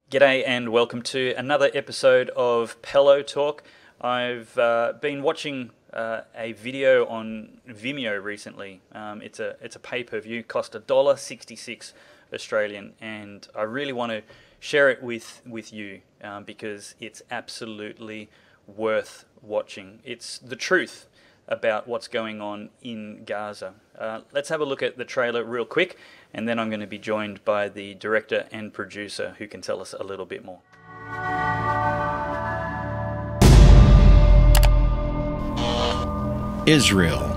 G'day and welcome to another episode of Pellowe Talk. I've been watching a video on Vimeo recently. It's a pay-per-view, cost $1.66 Australian, and I really want to share it with you because it's absolutely worth watching. It's the truth about what's going on in Gaza. Let's have a look at the trailer real quick, and then I'm going to be joined by the director and producer who can tell us a little bit more. Israel,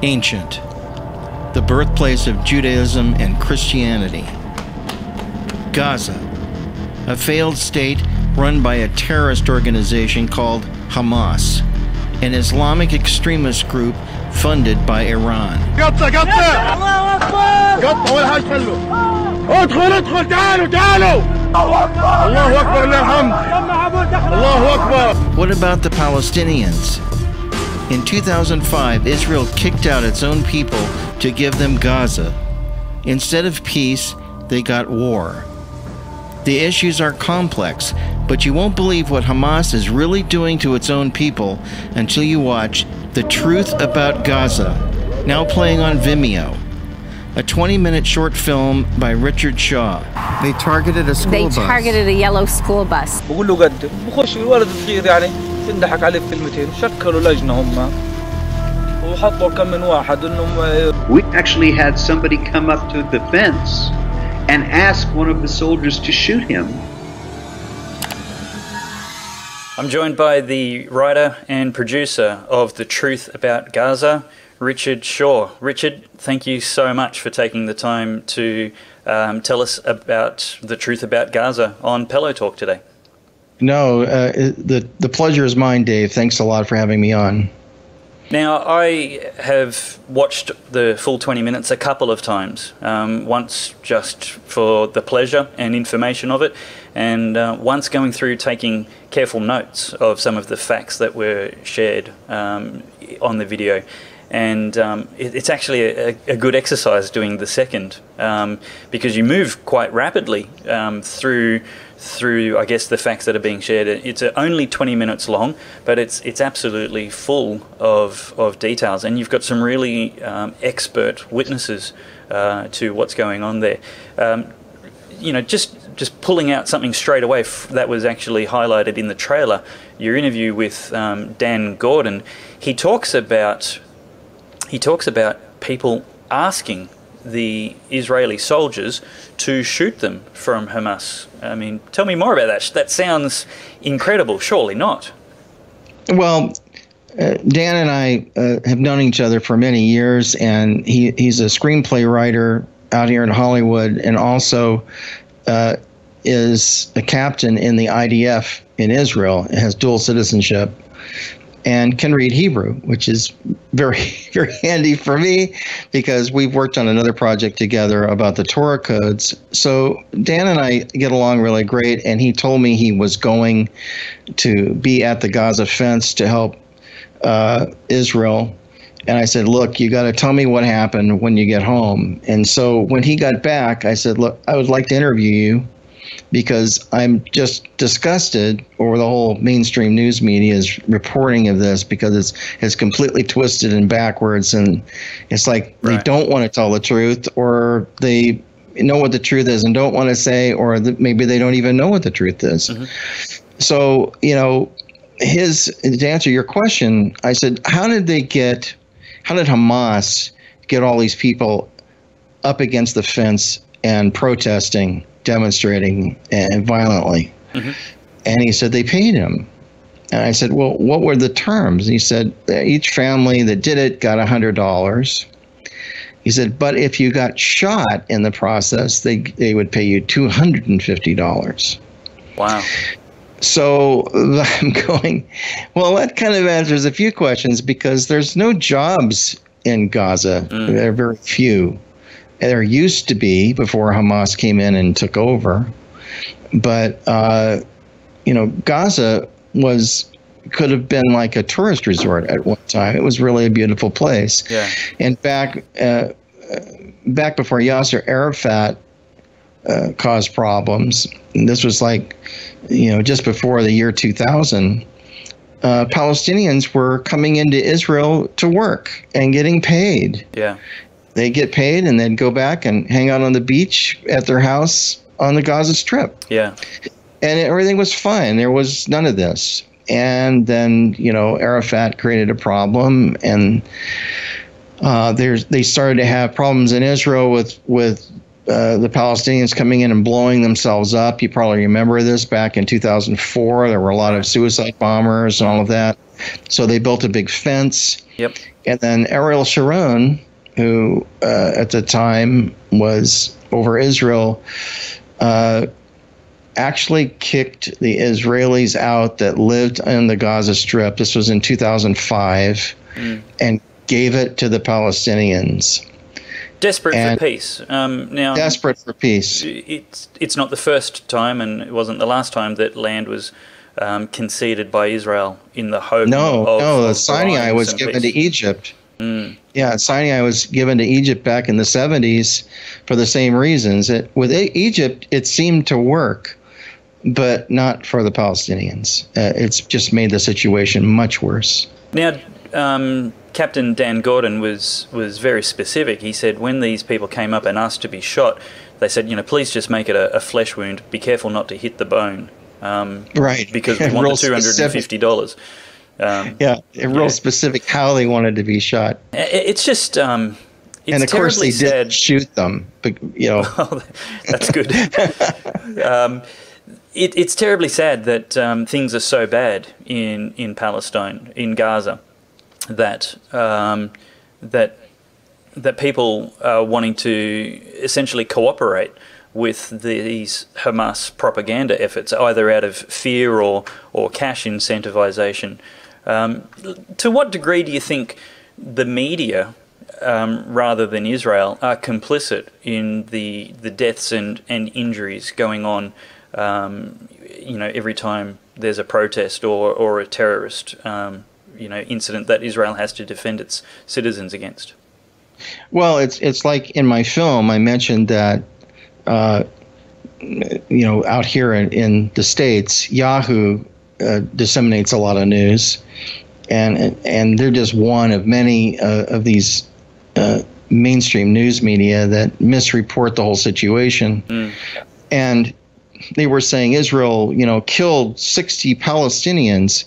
ancient, the birthplace of Judaism and Christianity. Gaza, a failed state run by a terrorist organization called Hamas, an Islamic extremist group funded by Iran. What about the Palestinians? In 2005, Israel kicked out its own people to give them Gaza. Instead of peace, they got war. The issues are complex, but you won't believe what Hamas is really doing to its own people until you watch The Truth About Gaza, now playing on Vimeo. A 20-minute short film by Richard Shaw. They targeted a school bus. They targeted a yellow school bus. We actually had somebody come up to the fence and ask one of the soldiers to shoot him. I'm joined by the writer and producer of The Truth About Gaza, Richard Shaw. Richard, thank you so much for taking the time to tell us about The Truth About Gaza on Pellowe Talk today. No, the pleasure is mine, Dave. Thanks a lot for having me on. Now, I have watched the full 20 minutes a couple of times, once just for the pleasure and information of it, and once going through taking careful notes of some of the facts that were shared on the video. And it's actually a good exercise doing the second, because you move quite rapidly through I guess the facts that are being shared. It's only 20 minutes long, but it's absolutely full of details, and you've got some really expert witnesses to what's going on there. Just pulling out something straight away that was actually highlighted in the trailer, your interview with Dan Gordon. He talks about people asking the Israeli soldiers to shoot them from Hamas. I mean, tell me more about that. That sounds incredible. Surely not. Well, Dan and I have known each other for many years, and he's a screenplay writer out here in Hollywood, and also is a captain in the IDF in Israel. Has dual citizenship and can read Hebrew, which is very, very handy for me because we've worked on another project together about the Torah codes. So Dan and I get along really great, and he told me he was going to be at the Gaza fence to help Israel. And I said, look, you got to tell me what happened when you get home. And so when he got back, I said, look, I would like to interview you, because I'm just disgusted over the whole mainstream news media's reporting of this, because it's completely twisted and backwards, and it's like they don't want to tell the truth, or they know what the truth is and don't want to say, or maybe they don't even know what the truth is. Mm-hmm. So, to answer your question, I said, how did Hamas get all these people up against the fence and protesting, demonstrating, and violently? Mm-hmm. And he said they paid him. And I said, well, what were the terms? And he said each family that did it got $100. He said, but if you got shot in the process, they would pay you $250. Wow. So I'm going, well, that kind of answers a few questions, because there's no jobs in Gaza. There are very few. There used to be before Hamas came in and took over. But, Gaza could have been like a tourist resort at one time. It was really a beautiful place. Yeah. And back before Yasser Arafat caused problems. And this was like, just before the year 2000. Palestinians were coming into Israel to work and getting paid. Yeah. They get paid and then go back and hang out on the beach at their house on the Gaza Strip. Yeah. And everything was fine. There was none of this. And then, Arafat created a problem, and they started to have problems in Israel with the Palestinians coming in and blowing themselves up. You probably remember this back in 2004. There were a lot of suicide bombers and all of that. So they built a big fence. Yep. And then Ariel Sharon, who at the time was over Israel, actually kicked the Israelis out that lived in the Gaza Strip. This was in 2005, and gave it to the Palestinians. Desperate for peace. Now, desperate for peace. It's not the first time, and it wasn't the last time that land was conceded by Israel in the hope of Sinai was given to Egypt. Yeah, Sinai was given to Egypt back in the 70s for the same reasons. With Egypt, it seemed to work, but not for the Palestinians. It's just made the situation much worse. Now, Captain Dan Gordon was very specific. He said when these people came up and asked to be shot, they said, please just make it a flesh wound. Be careful not to hit the bone. Right. Because we want the $250. Real specific how they wanted to be shot. It's just, and of course they didn't shoot them, but Well, that's good. It's terribly sad that things are so bad in Palestine, in Gaza, that that people are wanting to essentially cooperate with these Hamas propaganda efforts, either out of fear or cash incentivization. To what degree do you think the media, rather than Israel, are complicit in the deaths and injuries going on, every time there's a protest or a terrorist, incident that Israel has to defend its citizens against? Well, it's like in my film, I mentioned that, out here in the States, Yahoo disseminates a lot of news, and they're just one of many of these mainstream news media that misreport the whole situation. And they were saying Israel, killed 60 Palestinians,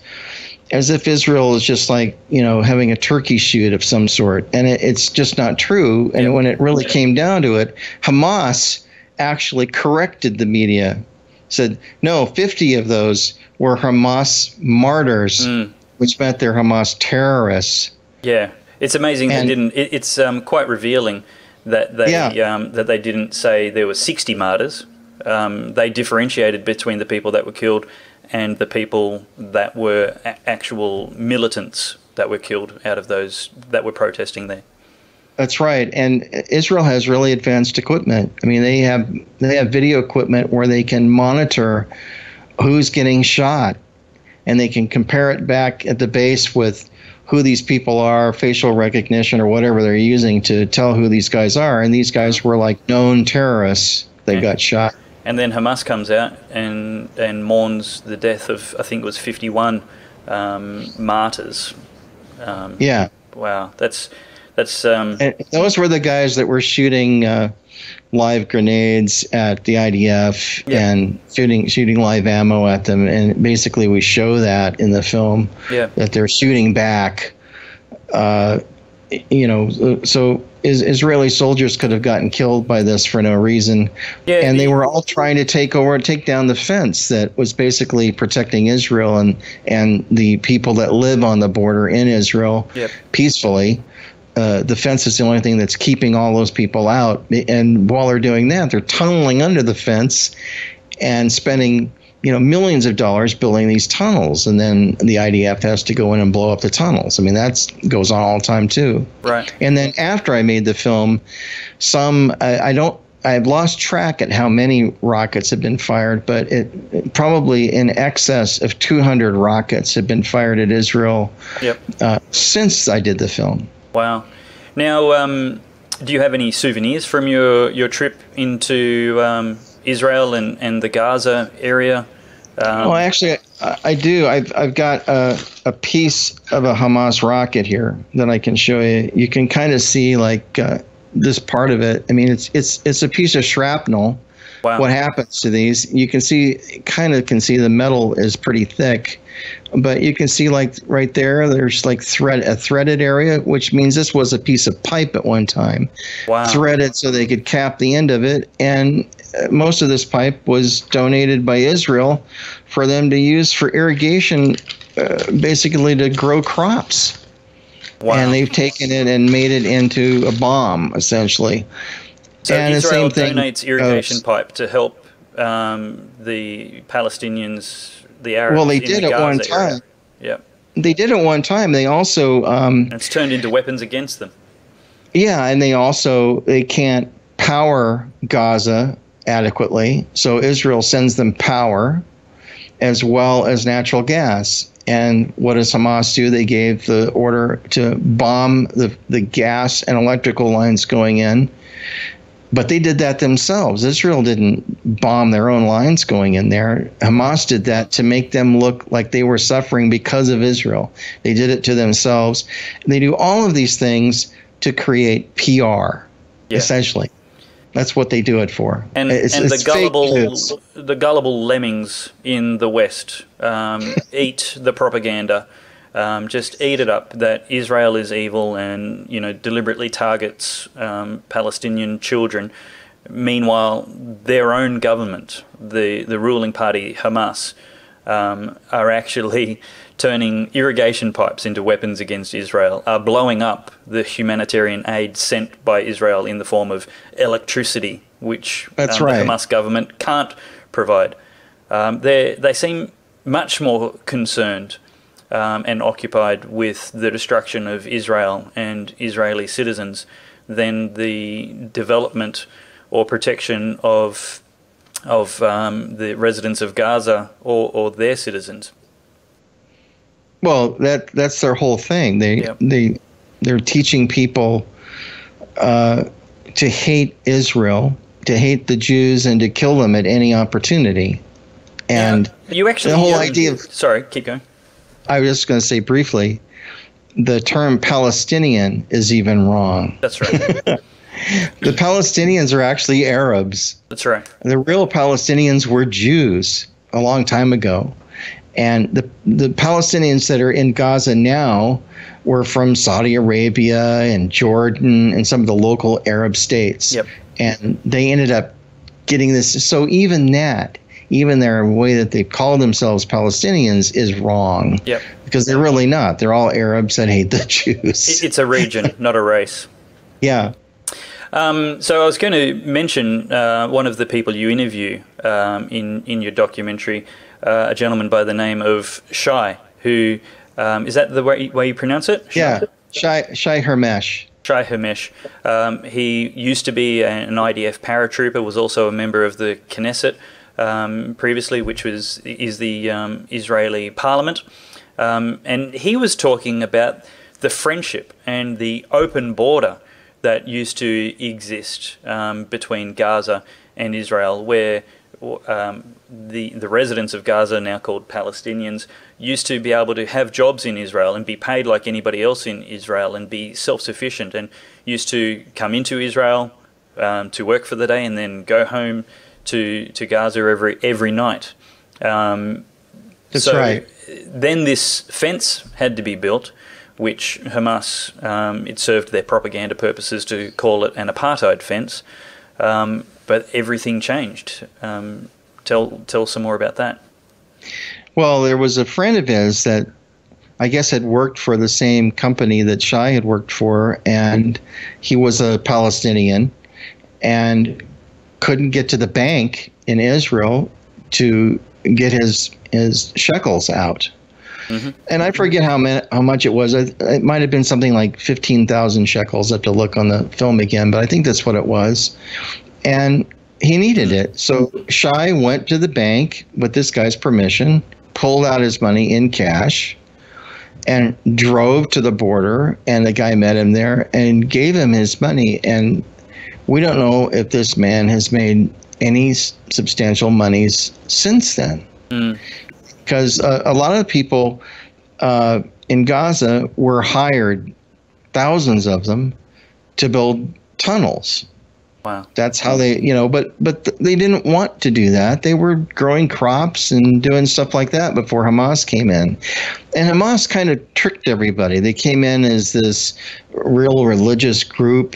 as if Israel is just like, having a turkey shoot of some sort. And it's just not true. And when it really came down to it, Hamas actually corrected the media, said, no, 50 of those were Hamas martyrs, which meant they're Hamas terrorists. Yeah, it's amazing they didn't. It's quite revealing that they didn't say there were 60 martyrs. They differentiated between the people that were killed and the people that were actual militants that were killed out of those that were protesting there. That's right. And Israel has really advanced equipment. I mean, they have video equipment where they can monitor who's getting shot, and they can compare it back at the base with who these people are, facial recognition or whatever they're using to tell who these guys are. And these guys were like known terrorists that got shot. And then Hamas comes out and mourns the death of, I think it was 51 martyrs. Wow, that's. And those were the guys that were shooting live grenades at the IDF and shooting live ammo at them. And basically, we show that in the film that they're shooting back. So Israeli soldiers could have gotten killed by this for no reason. And they were all trying to take down the fence that was basically protecting Israel and the people that live on the border in Israel peacefully. The fence is the only thing that's keeping all those people out. And while they're doing that, they're tunneling under the fence and spending millions of dollars building these tunnels, and then the IDF has to go in and blow up the tunnels. I mean, that goes on all the time too. Right. And then after I made the film, I've lost track at how many rockets have been fired, but it probably in excess of 200 rockets have been fired at Israel since I did the film. Wow. Now, Do you have any souvenirs from your trip into Israel and the Gaza area? Well, actually, I do. I've got a piece of a Hamas rocket here that I can show you. You can kind of see like this part of it. I mean, it's a piece of shrapnel. Wow. What happens to these? You can see, can see the metal is pretty thick, but you can see like right there, there's like a threaded area, which means this was a piece of pipe at one time. Wow. Threaded so they could cap the end of it, and most of this pipe was donated by Israel for them to use for irrigation, basically to grow crops. Wow. And they've taken it and made it into a bomb, essentially. So and Israel the same thing donates irrigation pipe to help the Palestinians, the Arabs. Well, they in did the at one Gaza time. area. Yep. They did at one time. They also And it's turned into weapons against them. yeah, and they can't power Gaza adequately, so Israel sends them power as well as natural gas. And what does Hamas do? They gave the order to bomb the gas and electrical lines going in. But they did that themselves. Israel didn't bomb their own lines going in there. Hamas did that to make them look like they were suffering because of Israel. They did it to themselves. They do all of these things to create PR, essentially. That's what they do it for. And the gullible lemmings in the West eat the propaganda. Just eat it up that Israel is evil and, deliberately targets Palestinian children. Meanwhile, their own government, the ruling party, Hamas, are actually turning irrigation pipes into weapons against Israel, are blowing up the humanitarian aid sent by Israel in the form of electricity, which the Hamas government can't provide. They seem much more concerned and occupied with the destruction of Israel and Israeli citizens than the development or protection of the residents of Gaza or their citizens. Well, that's their whole thing. They're teaching people to hate Israel, to hate the Jews, and to kill them at any opportunity. And you actually the whole idea of, sorry, keep going. I was just going to say briefly, the term Palestinian is even wrong. That's right. The Palestinians are actually Arabs. That's right. The real Palestinians were Jews a long time ago. And the Palestinians that are in Gaza now were from Saudi Arabia and Jordan and some of the local Arab states. Yep. And they ended up getting this. So even their way that they call themselves Palestinians is wrong. Yep. Because they're really not. They're all Arabs that hate the Jews. It's a region, not a race. Yeah. So I was going to mention one of the people you interview in your documentary, a gentleman by the name of Shai, who is that the way you pronounce it? Yeah, Shai Hermesh. Shai Hermesh. He used to be an IDF paratrooper, was also a member of the Knesset previously, which is the Israeli parliament. And he was talking about the friendship and the open border that used to exist between Gaza and Israel, where the residents of Gaza, now called Palestinians, used to be able to have jobs in Israel and be paid like anybody else in Israel and be self-sufficient, and used to come into Israel to work for the day and then go home to Gaza every night. That's right. Then this fence had to be built, which Hamas, it served their propaganda purposes to call it an apartheid fence, but everything changed. Tell some more about that. Well, there was a friend of his that I guess had worked for the same company that Shai had worked for, and he was a Palestinian and couldn't get to the bank in Israel to get his shekels out. Mm-hmm. And I forget how much it was. It might have been something like 15,000 shekels. I have to look on the film again, but I think that's what it was. And he needed it. So Shai went to the bank with this guy's permission, pulled out his money in cash, and drove to the border, and the guy met him there and gave him his money. And we don't know if this man has made any substantial monies since then. Because a lot of the people in Gaza were hired, thousands of them, to build tunnels. Wow. That's how they, but they didn't want to do that. They were growing crops and doing stuff like that before Hamas came in. And Hamas kind of tricked everybody. They came in as this real religious group.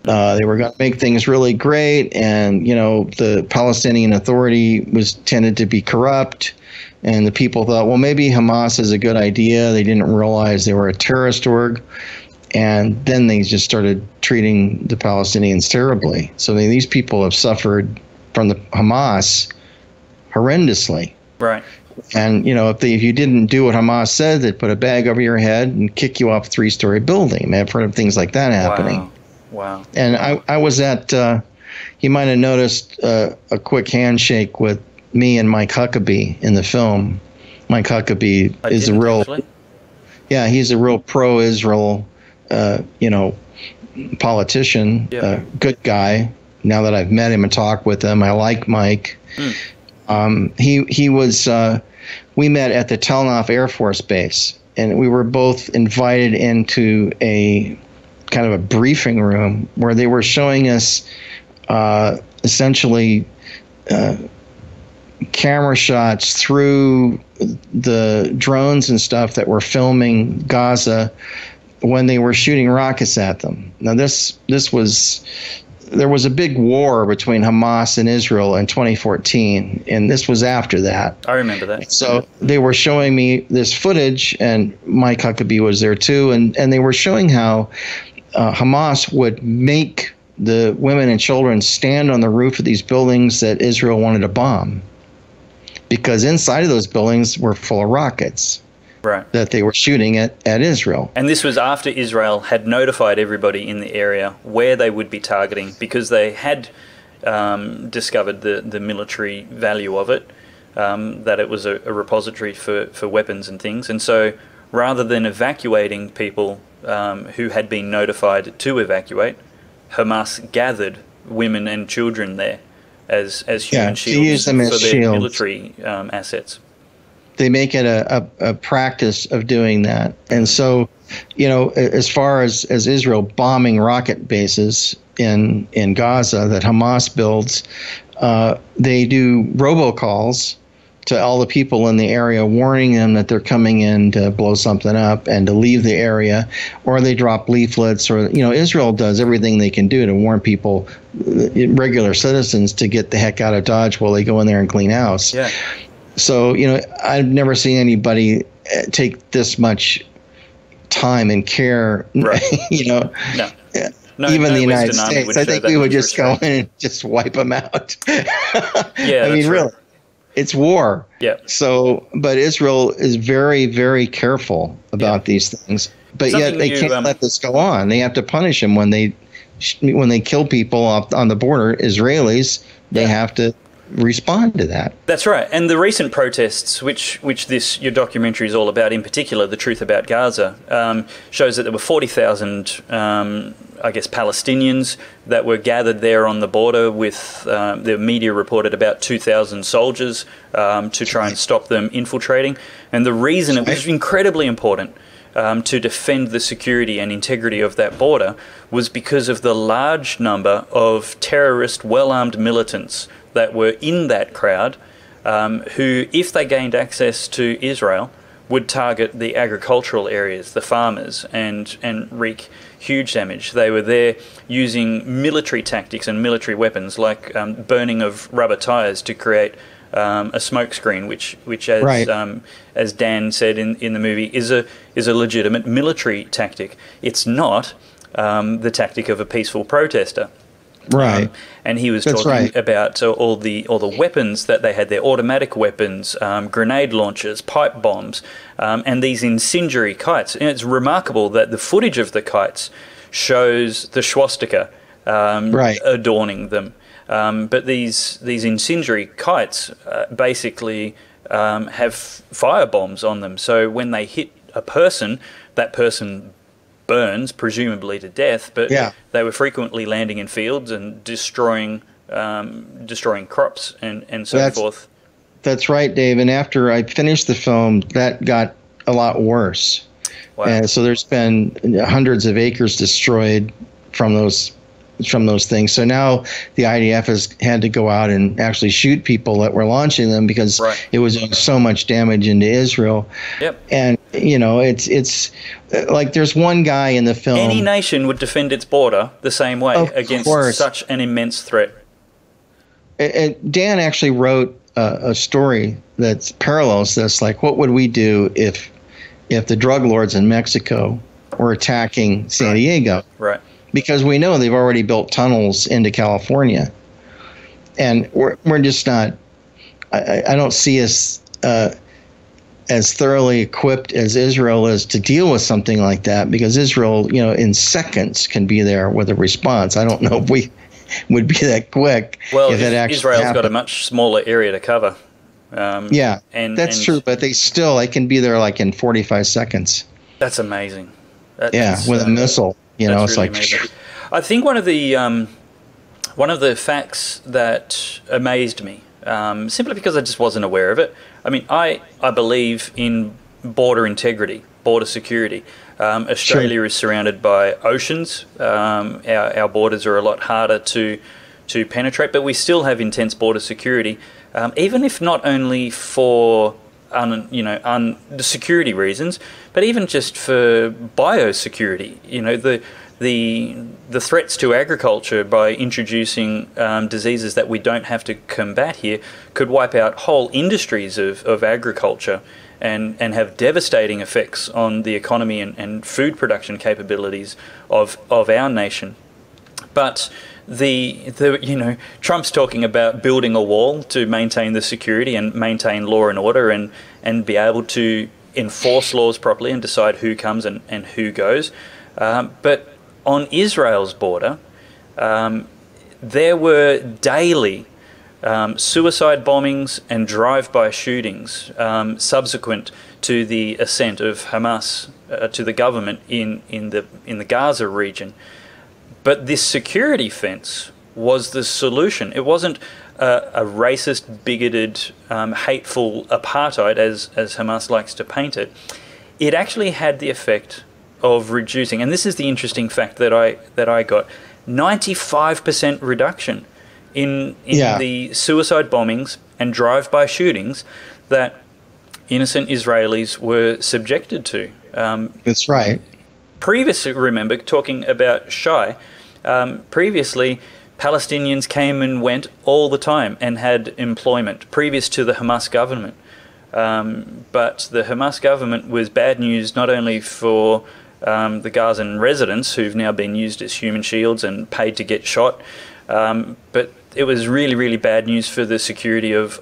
They were going to make things really great. And, the Palestinian Authority tended to be corrupt. And the people thought, well, maybe Hamas is a good idea. They didn't realize they were a terrorist org. And then they just started treating the Palestinians terribly. So these people have suffered from the Hamas horrendously. Right. And, if you didn't do what Hamas said, they'd put a bag over your head and kick you off a 3-story building. I've heard of things like that happening. Wow. And I was at, you might have noticed a quick handshake with me and Mike Huckabee in the film. Mike Huckabee is a real, actually. Yeah, he's a real pro-Israel politician, good guy. Now that I've met him and talked with him, I like Mike. He was, we met at the Tel Nof Air Force Base, and we were both invited into a kind of a briefing room where they were showing us essentially camera shots through the drones and stuff that were filming Gaza when they were shooting rockets at them. Now, there was a big war between Hamas and Israel in 2014, and this was after that. I remember that. So they were showing me this footage, and Mike Huckabee was there too, and they were showing how Hamas would make the women and children stand on the roof of these buildings that Israel wanted to bomb, because inside of those buildings were full of rockets. Right. That they were shooting at Israel. And this was after Israel had notified everybody in the area where they would be targeting, because they had discovered the military value of it, that it was a repository for weapons and things. And so rather than evacuating people who had been notified to evacuate, Hamas gathered women and children there as human shields for their military assets. They make it a practice of doing that. And so, as far as Israel bombing rocket bases in Gaza that Hamas builds, they do robocalls to all the people in the area, warning them that they're coming in to blow something up and to leave the area, or they drop leaflets, or, Israel does everything they can do to warn people, regular citizens, to get the heck out of Dodge while they go in there and clean house. Yeah. So, I've never seen anybody take this much time and care, right. No, even the United States. I think we would just go in and just wipe them out. Yeah, I mean, really, it's war. Yeah. So, but Israel is very, very careful about these things. But yet they can't let this go on. They have to punish them when they kill people on the border, Israelis. They have to respond to that. That's right. And the recent protests, which your documentary is all about, in particular, The Truth About Gaza, shows that there were 40,000, Palestinians that were gathered there on the border with, the media reported about 2,000 soldiers to try and stop them infiltrating. And the reason it was incredibly important to defend the security and integrity of that border was because of the large number of terrorist, well-armed militants that were in that crowd, who, if they gained access to Israel, would target the agricultural areas, the farmers, and wreak huge damage. They were there using military tactics and military weapons, like burning of rubber tires to create a smoke screen, which as Dan said in the movie, is a legitimate military tactic. It's not the tactic of a peaceful protester. Right. And he was talking about all the weapons that they had there, automatic weapons, grenade launchers, pipe bombs, and these incendiary kites. And it's remarkable that the footage of the kites shows the swastika adorning them. But these incendiary kites basically have fire bombs on them. So when they hit a person, that person burns, presumably to death, but they were frequently landing in fields and destroying crops and so forth. That's right, Dave. And after I finished the film, that got a lot worse. Wow. And so there's been hundreds of acres destroyed from those things. So now the IDF has had to go out and actually shoot people that were launching them because it was doing so much damage into Israel. Yep. And it's like there's one guy in the film. Any nation would defend its border the same way against such an immense threat. And Dan actually wrote a story that parallels this. Like, what would we do if the drug lords in Mexico were attacking San Diego? Right. Because we know they've already built tunnels into California, and we're just not. I don't see us as thoroughly equipped as Israel is to deal with something like that. Because Israel, in seconds can be there with a response. I don't know if we would be that quick. Well, if it actually Israel's happened. got a much smaller area to cover. That's true, but they can be there like in 45 seconds. That's amazing. With a missile. It's really like amazing. I think one of the facts that amazed me, simply because I just wasn't aware of it. I mean, I believe in border integrity, border security. Australia is surrounded by oceans. Our borders are a lot harder to penetrate, but we still have intense border security, even if not only for the security reasons, but even just for biosecurity. The threats to agriculture by introducing diseases that we don't have to combat here could wipe out whole industries of agriculture and have devastating effects on the economy and food production capabilities of our nation. But Trump's talking about building a wall to maintain the security and maintain law and order and be able to enforce laws properly and decide who comes and who goes. But on Israel's border, there were daily suicide bombings and drive-by shootings subsequent to the ascent of Hamas to the government in the Gaza region. But this security fence was the solution. It wasn't a racist, bigoted, hateful apartheid, as Hamas likes to paint it. It actually had the effect of reducing, and this is the interesting fact that I got, 95% reduction in the suicide bombings and drive-by shootings that innocent Israelis were subjected to. That's right. Previously, remember, talking about Shai, previously Palestinians came and went all the time and had employment previous to the Hamas government. But the Hamas government was bad news not only for the Gazan residents who've now been used as human shields and paid to get shot, but it was really, really bad news for the security of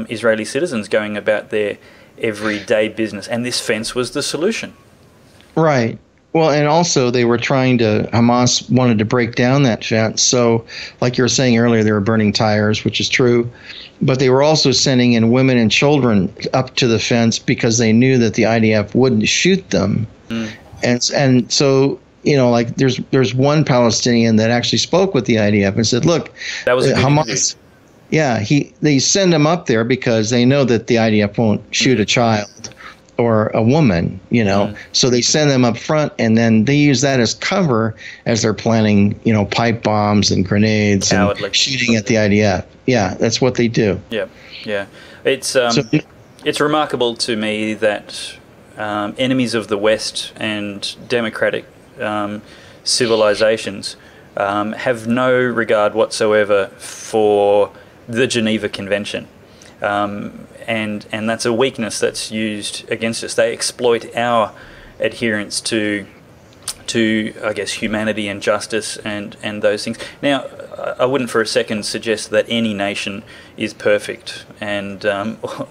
Israeli citizens going about their everyday business. And this fence was the solution. Right. Well, and also Hamas wanted to break down that fence. So, like you were saying earlier, they were burning tires, which is true. But they were also sending in women and children up to the fence because they knew that the IDF wouldn't shoot them. Mm. And so, like there's one Palestinian that actually spoke with the IDF and said, look, that was Hamas. Yeah, they send them up there because they know that the IDF won't shoot a child or a woman, So they send them up front, and then they use that as cover as they're planning, pipe bombs and grenades and shooting at the IDF. Yeah, that's what they do. Yeah. It's remarkable to me that enemies of the West and democratic civilizations have no regard whatsoever for the Geneva Convention. And that's a weakness that's used against us. They exploit our adherence to I guess, humanity and justice and those things. Now, I wouldn't for a second suggest that any nation is perfect and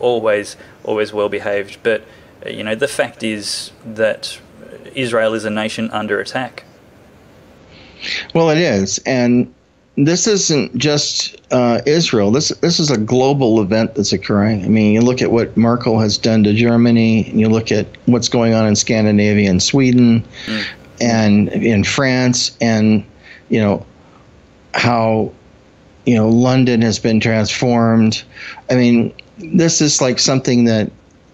always well behaved, but the fact is that Israel is a nation under attack. Well, it is, and this isn't just Israel. This is a global event that's occurring. I mean, you look at what Merkel has done to Germany, and you look at what's going on in Scandinavia and Sweden, and in France, and how London has been transformed. I mean, this is like something that.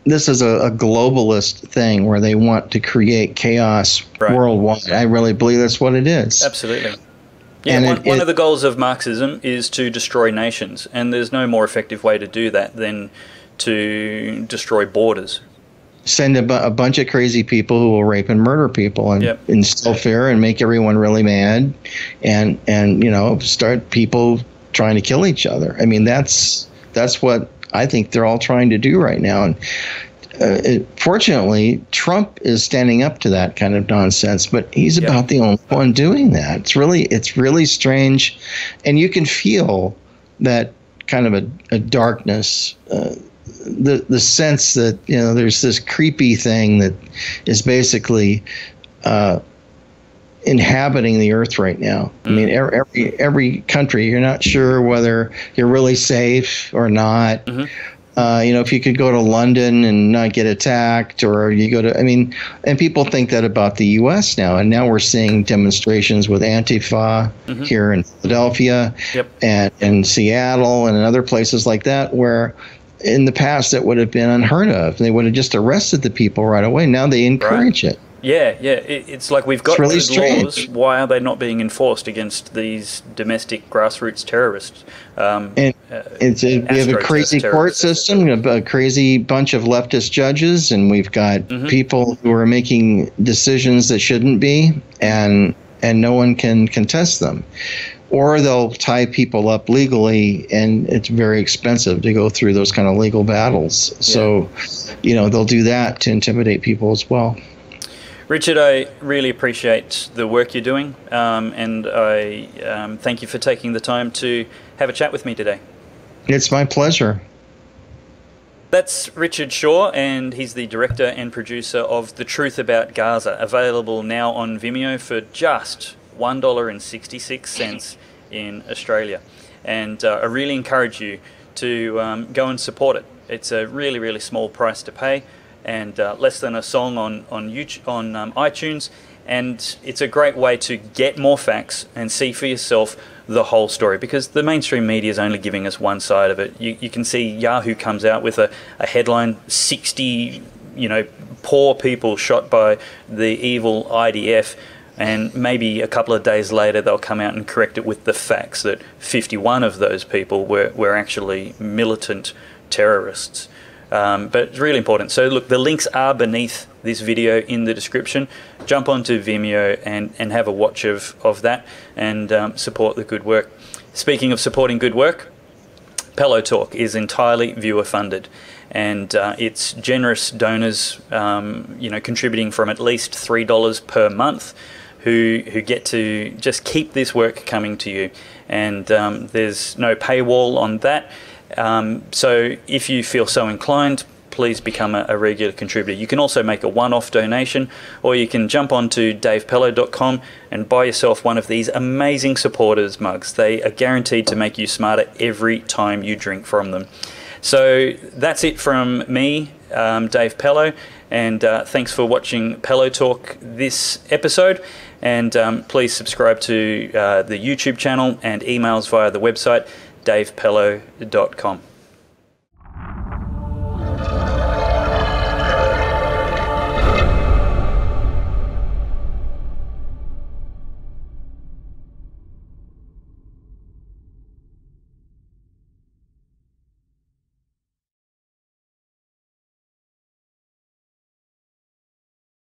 This is a globalist thing where they want to create chaos worldwide. I really believe that's what it is. Absolutely. Yeah, one of the goals of Marxism is to destroy nations, and there's no more effective way to do that than to destroy borders. Send a bunch of crazy people who will rape and murder people and instill fear and make everyone really mad, and start people trying to kill each other. I mean, that's what I think they're all trying to do right now. And fortunately, Trump is standing up to that kind of nonsense, but he's about the only one doing that. It's really strange. And you can feel that kind of a darkness, the sense that, there's this creepy thing that is basically inhabiting the earth right now. I mean, every country, you're not sure whether you're really safe or not. If you could go to London and not get attacked, or you go to, and people think that about the U.S. now. And now we're seeing demonstrations with Antifa here in Philadelphia and in Seattle and in other places like that, where in the past that would have been unheard of. They would have just arrested the people right away. Now they encourage it. Yeah. It's like we've got really good laws. Why are they not being enforced against these domestic grassroots terrorists? We have a crazy court system, a crazy bunch of leftist judges, and we've got people who are making decisions that shouldn't be, and no one can contest them. Or they'll tie people up legally, and it's very expensive to go through those kind of legal battles. So, they'll do that to intimidate people as well. Richard, I really appreciate the work you're doing, and I thank you for taking the time to have a chat with me today. It's my pleasure. That's Richard Shaw, and he's the director and producer of The Truth About Gaza, available now on Vimeo for just $1.66 in Australia. And I really encourage you to go and support it. It's a really, really small price to pay, and less than a song on iTunes, and it's a great way to get more facts and see for yourself the whole story, because the mainstream media is only giving us one side of it. You can see Yahoo comes out with a headline, 60 poor people shot by the evil IDF, and maybe a couple of days later they'll come out and correct it with the facts that 51 of those people were actually militant terrorists. But it's really important. So look, the links are beneath this video in the description. Jump onto Vimeo and have a watch of that, and support the good work. Speaking of supporting good work, Pellowe Talk is entirely viewer funded, and it's generous donors, contributing from at least $3 per month, who get to just keep this work coming to you. And there's no paywall on that. So if you feel so inclined, please become a regular contributor. You can also make a one-off donation, or you can jump onto davepellowe.com and buy yourself one of these amazing supporters mugs. They are guaranteed to make you smarter every time you drink from them. So that's it from me, Dave Pellowe, and thanks for watching Pellowe Talk this episode. And please subscribe to the YouTube channel and emails via the website davepellowe.com.